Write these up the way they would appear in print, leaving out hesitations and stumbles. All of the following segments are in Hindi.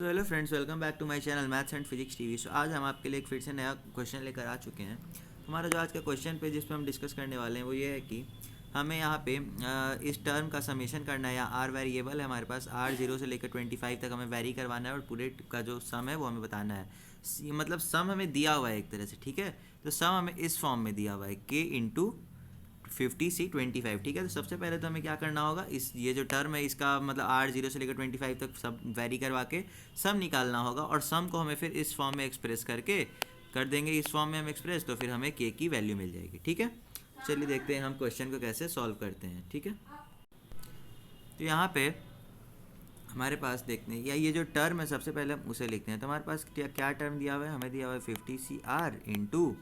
तो hello friends, welcome back to my channel maths and physics TV. So आज हम आपके लिए एक फिर से नया क्वेश्चन लेकर आ चुके हैं। हमारा जो आज का क्वेश्चन पे जिस पे हम डिस्कस करने वाले हैं वो ये है कि हमें यहाँ पे इस टर्म का समेशन करना है। या आर वेरिएबल है हमारे पास, आर 0 से लेकर 25 तक हमें वेरी करवाना है और पूरे का जो सम है वो हमें बताना है। मतलब सम हमें दिया हुआ है एक तरह से, ठीक है। तो सम हमें इस फॉर्म में दिया हुआ है के इंटू 50 C 25, ठीक है। तो सबसे पहले तो हमें क्या करना होगा, इस ये जो टर्म है इसका मतलब आर 0 से लेकर 25 तक सब वेरी करवा के सम निकालना होगा। और सम को हमें फिर इस फॉर्म में एक्सप्रेस करके कर देंगे, इस फॉर्म में हम एक्सप्रेस, तो फिर हमें के की वैल्यू मिल जाएगी, ठीक है। चलिए देखते हैं हम क्वेश्चन को कैसे सॉल्व करते हैं, ठीक है। तो यहाँ पे हमारे पास देखते हैं, या ये जो टर्म है सबसे पहले हम उसे लिखते हैं। तो हमारे पास क्या टर्म दिया हुआ है, हमें दिया हुआ है 50 CR into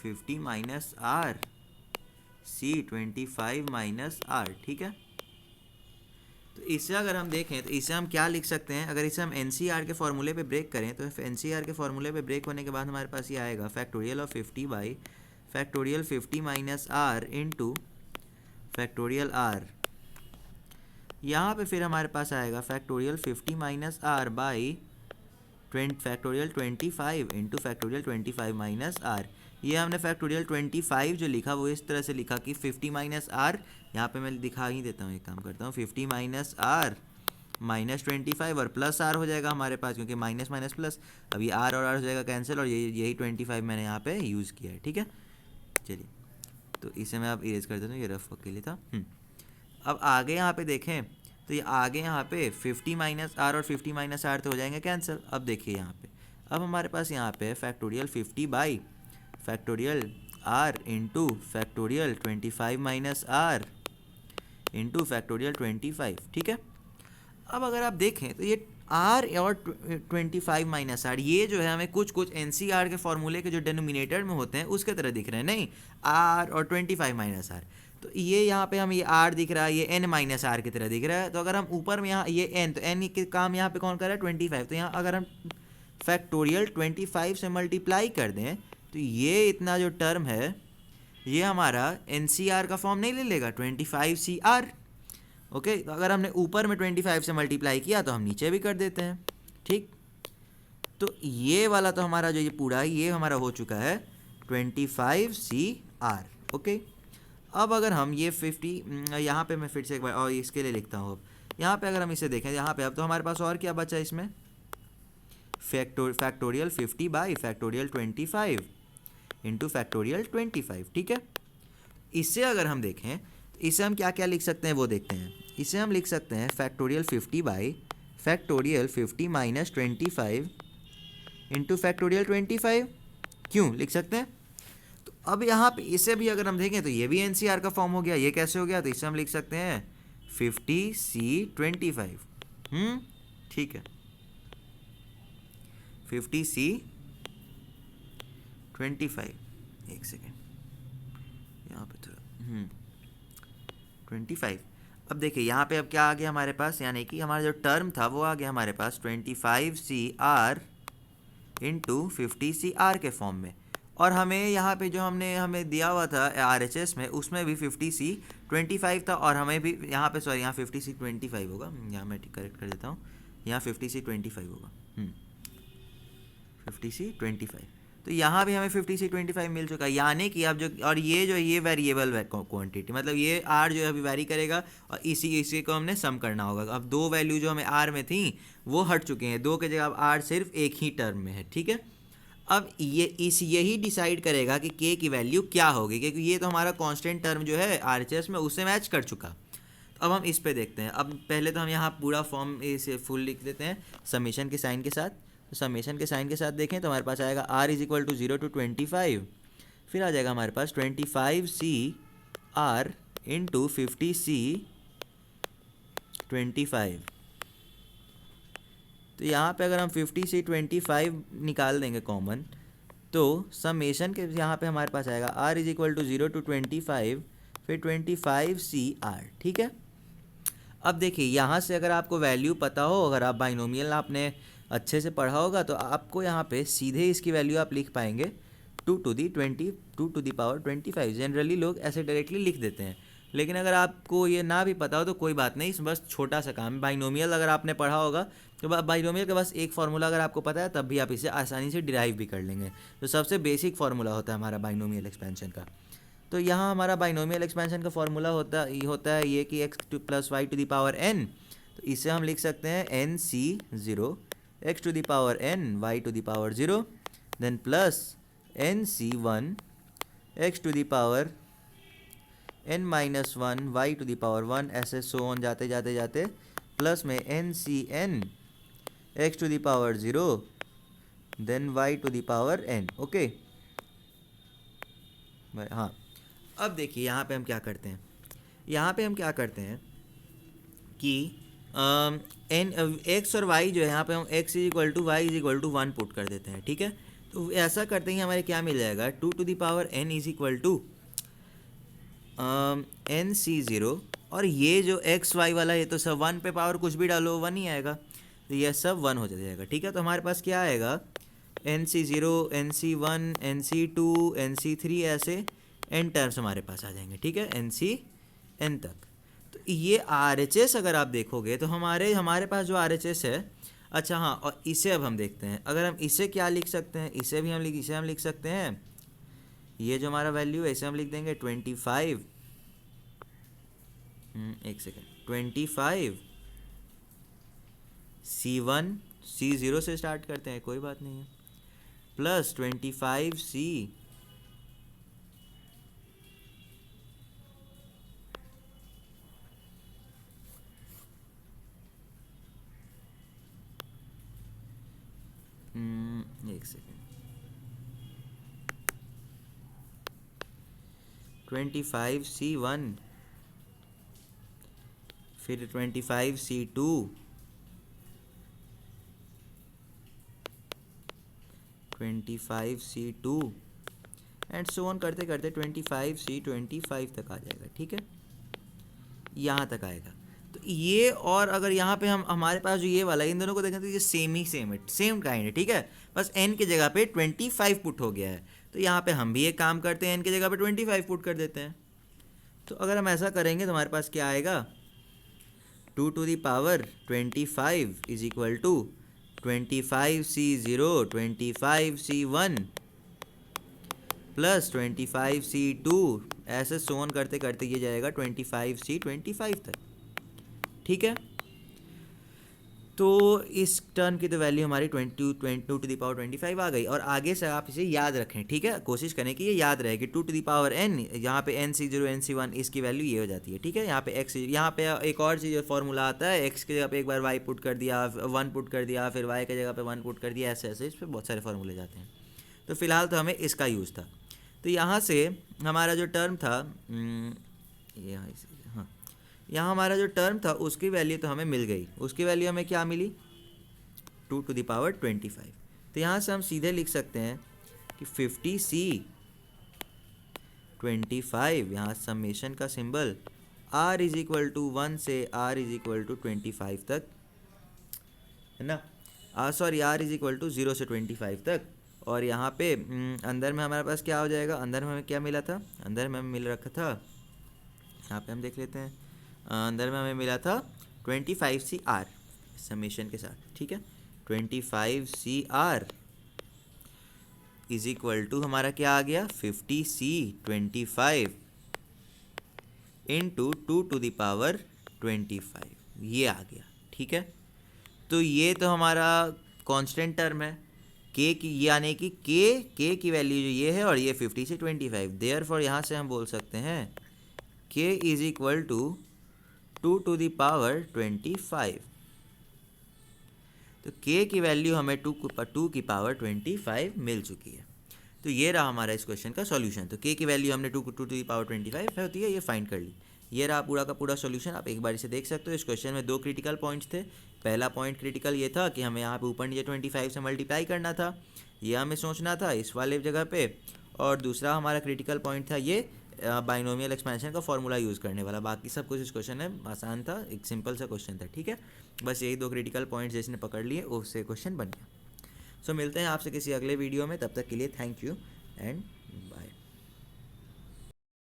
50 - R C 25 - R, ठीक है। तो इसे अगर हम देखें तो इसे हम क्या लिख सकते हैं, अगर इसे हम NCR के फॉर्मूले पे ब्रेक करें तो NCR के फॉर्मूले पे ब्रेक होने के बाद हमारे पास ये आएगा factorial of 50 by factorial 50 - R into factorial R। यहाँ पे फिर हमारे पास आएगा factorial 50 - R by factorial 25 into factorial 25 - R। ये हमने फैक्टोरियल 25 जो लिखा वो इस तरह से लिखा कि 50 - R, यहाँ पे मैं दिखा ही देता हूँ, एक काम करता हूँ, 50 - R माइनस 25 और प्लस आर हो जाएगा हमारे पास, क्योंकि माइनस माइनस प्लस। अब ये आर और आर हो जाएगा कैंसिल, और यही 25 मैंने यहाँ पे यूज़ किया है, ठीक है। चलिए तो इसे मैं अब इरेज कर देता हूँ, ये रफ के लिए था। अब आगे यहाँ पे देखें तो ये आगे यहाँ पे 50 - R और 50 - R तो हो जाएंगे कैंसिल। अब देखिए यहाँ पे, अब हमारे पास यहाँ पे factorial 50 by factorial R into factorial 25 - R into factorial 25, ठीक है। अब अगर आप देखें तो ये आर और 25 - R ये जो है हमें कुछ कुछ NCR के फॉर्मूले के जो डेनोमिनेटर में होते हैं उसके तरह दिख रहे हैं, नहीं आर और 25 - R। तो ये यहाँ पे हम ये आर दिख रहा है, ये n - R की तरह दिख रहा है। तो अगर हम ऊपर में यहाँ ये n, तो n के काम यहाँ पे कौन कर रहा है 25। तो यहाँ अगर हम फैक्टोरियल 25 से मल्टीप्लाई कर दें तो ये इतना जो टर्म है ये हमारा NCR का फॉर्म नहीं ले लेगा, 25CR। ओके, तो अगर हमने ऊपर में 25 से मल्टीप्लाई किया तो हम नीचे भी कर देते हैं, ठीक। तो ये वाला तो हमारा जो ये पूरा ये हमारा हो चुका है 25CR, ओके। अब अगर हम ये 50 यहाँ पे मैं फिर से एक बार और इसके लिए लिखता हूँ। अब यहाँ पे अगर हम इसे देखें यहाँ पे, अब तो हमारे पास और क्या बचा है इसमें, factorial 50 by factorial 25 into factorial 25, ठीक है। इससे अगर हम देखें तो इसे हम क्या क्या लिख सकते हैं वो देखते हैं। इसे हम लिख सकते हैं factorial 50 by factorial 50 - 25 into factorial 25, क्यों लिख सकते हैं। तो अब यहाँ पे इसे भी अगर हम देखें तो ये भी NCR का फॉर्म हो गया। ये कैसे हो गया, तो इसे हम लिख सकते हैं 50C 25, ठीक है, 50C 25। एक सेकेंड, यहाँ पे थोड़ा 25। अब देखिए यहाँ पे अब क्या आ गया हमारे पास, यानी कि हमारा जो टर्म था वो आ गया हमारे पास 25CR इंटू 50CR के फॉर्म में। और हमें यहाँ पे जो हमें दिया हुआ था RHS में उसमें भी 50C 25 था, और हमें भी यहाँ पे सॉरी यहाँ 50C 25 होगा, यहाँ मैं करेक्ट कर देता हूँ, यहाँ 50C 25 होगा, 50C 25। तो यहाँ भी हमें 50C 25 मिल चुका है, यानी कि अब जो और ये वेरिएबल क्वांटिटी, मतलब ये आर जो है अभी वेरी करेगा, और इसी को हमने सम करना होगा। अब दो वैल्यू जो हमें आर में थी वो हट चुके हैं, दो के जगह अब आर सिर्फ एक ही टर्म में है, ठीक है। अब यही डिसाइड करेगा कि के की वैल्यू क्या होगी, क्योंकि ये तो हमारा कांस्टेंट टर्म जो है RHS में उससे मैच कर चुका। तो अब हम इस पे देखते हैं। अब पहले तो हम यहाँ पूरा फॉर्म इसे फुल लिख देते हैं समीशन के साइन के साथ। तो समेशन के साइन के साथ देखें तो हमारे पास आएगा R is equal to 0 to 25, फिर आ जाएगा हमारे पास 25CR इंटू 50C 25। तो यहाँ पे अगर हम 50C 25 निकाल देंगे कॉमन, तो समेशन के यहाँ पे हमारे पास आएगा R is equal to 0 to 25 फिर 25CR, ठीक है। अब देखिए यहाँ से अगर आपको वैल्यू पता हो, अगर आप बाइनोमियल आपने अच्छे से पढ़ा होगा तो आपको यहाँ पे सीधे इसकी वैल्यू आप लिख पाएंगे 2 to the 25। जनरली लोग ऐसे डायरेक्टली लिख देते हैं, लेकिन अगर आपको ये ना भी पता हो तो कोई बात नहीं, बस छोटा सा काम है। बाइनोमियल अगर आपने पढ़ा होगा तो बाइनोमियल का बस एक फार्मूला अगर आपको पता है तब भी आप इसे आसानी से डिराइव भी कर लेंगे। तो सबसे बेसिक फार्मूला होता है हमारा बाइनोमियल एक्सपेंशन का। तो यहाँ हमारा बाइनोमियल एक्सपेंशन का फार्मूला होता है ये कि x plus y to the power n। तो इसे हम लिख सकते हैं n c zero x to the power n y to the power zero then plus n c one x to the power n minus one y to the power one, ऐसे सो ऑन जाते जाते जाते प्लस में n c n x to the power zero then y to the power n। Okay हाँ, अब देखिए यहाँ पे हम क्या करते हैं, यहाँ पे हम क्या करते हैं कि एन एक्स और वाई जो है यहाँ पे हम x is equal to y is equal to one put कर देते हैं। ठीक है, तो ऐसा करते ही हमारे क्या मिल जाएगा, two to the power n is equal to n c zero, और ये जो एक्स वाई वाला ये तो सब वन पे पावर कुछ भी डालो वन ही आएगा, तो ये सब वन हो जाएगा। ठीक है, तो हमारे पास क्या आएगा, n c zero n c one n c two n c three, ऐसे एन टर्म्स हमारे पास आ जाएंगे। ठीक है, एन सी एन तक। तो ये आर एच एस अगर आप देखोगे तो हमारे पास जो आर एच एस है, अच्छा हाँ, और इसे अब हम देखते हैं, अगर हम इसे क्या लिख सकते हैं, इसे हम लिख सकते हैं, ये जो हमारा वैल्यू है इसे हम लिख देंगे 25, एक सेकेंड, 25 C1 C0 से स्टार्ट करते हैं, कोई बात नहीं है, प्लस 25 C एक सेकेंड, 25 C1 फिर 25 C2 25 C2 and so on करते करते 25 C25 तक आ जाएगा। ठीक है, यहाँ तक आएगा। तो ये, और अगर यहाँ पे हम हमारे पास जो ये वाला है, इन दोनों को देखें तो ये सेम काइंड है। ठीक है, बस n की जगह पे 25 पुट हो गया है, तो यहाँ पे हम भी एक काम करते हैं, n की जगह पे 25 पुट कर देते हैं। तो अगर हम ऐसा करेंगे तो हमारे पास क्या आएगा, 2 to the power 25 is equal to 25 C0 25 C1 plus 25 C2, ऐसे सोन करते करते ये जाएगा 25 C25 तक। ठीक है, तो इस टर्म की तो वैल्यू हमारी 22 टू दी पावर 25 आ गई, और आगे से आप इसे याद रखें। ठीक है, कोशिश करें कि ये याद रहे कि 2 टू दी पावर n, यहाँ पे n C0 n C1 इसकी वैल्यू ये हो जाती है। ठीक है, यहाँ पे x, यहाँ पे एक और चीज़ फार्मूला आता है, x की जगह पे एक बार y पुट कर दिया, 1 पुट कर दिया, फिर y की जगह पे 1 पुट कर दिया, ऐसे ऐसे इस पर बहुत सारे फार्मूले जाते हैं। तो फिलहाल तो हमें इसका यूज़ था। तो यहाँ से हमारा जो टर्म था, हाँ, यहाँ हमारा जो टर्म था उसकी वैल्यू तो हमें मिल गई, उसकी वैल्यू हमें क्या मिली, 2 टू दी पावर 25। तो यहाँ से हम सीधे लिख सकते हैं कि 50C 25, यहाँ समेशन का symbol r is equal to 1 से r इज इक्वल टू 25 तक है ना, sorry r is equal to 0 से 25 तक। और यहाँ पे अंदर में हमारे पास क्या हो जाएगा, अंदर में हमें क्या मिला था, अंदर में हमें मिल रखा था, यहाँ पे हम देख लेते हैं, अंदर में हमें मिला था 25CR समेशन के साथ। ठीक है, 25CR इज इक्वल टू हमारा क्या आ गया, 50C25 into 2 to the power 25, ये आ गया। ठीक है, तो ये तो हमारा कांस्टेंट टर्म है k की, यानी कि k की वैल्यू जो ये है और ये 50 से 25, देयरफॉर यहाँ से हम बोल सकते हैं k is equal to 2 to the power 25। तो k की वैल्यू हमें 2 की पावर 25 मिल चुकी है। तो ये रहा हमारा इस क्वेश्चन का सॉल्यूशन। तो k की वैल्यू हमने 2 टू दी पावर 25 होती है, ये फाइंड कर ली। ये रहा पूरा का पूरा सॉल्यूशन। आप एक बार इसे देख सकते हो। इस क्वेश्चन में 2 क्रिटिकल पॉइंट्स थे। पहला पॉइंट क्रिटिकल ये था कि हमें यहाँ पे ऊपर नीचे 25 से मल्टीप्लाई करना था, ये हमें सोचना था इस वाले जगह पे। और दूसरा हमारा क्रिटिकल पॉइंट था ये बाइनोमियल एक्सपेंशन का फॉर्मूला यूज़ करने वाला। बाकी सब कुछ इस क्वेश्चन में आसान था, एक सिंपल सा क्वेश्चन था। ठीक है, बस यही 2 क्रिटिकल पॉइंट्स जिसने पकड़ लिए उससे क्वेश्चन बन गया। सो मिलते हैं आपसे किसी अगले वीडियो में, तब तक के लिए थैंक यू एंड बाय।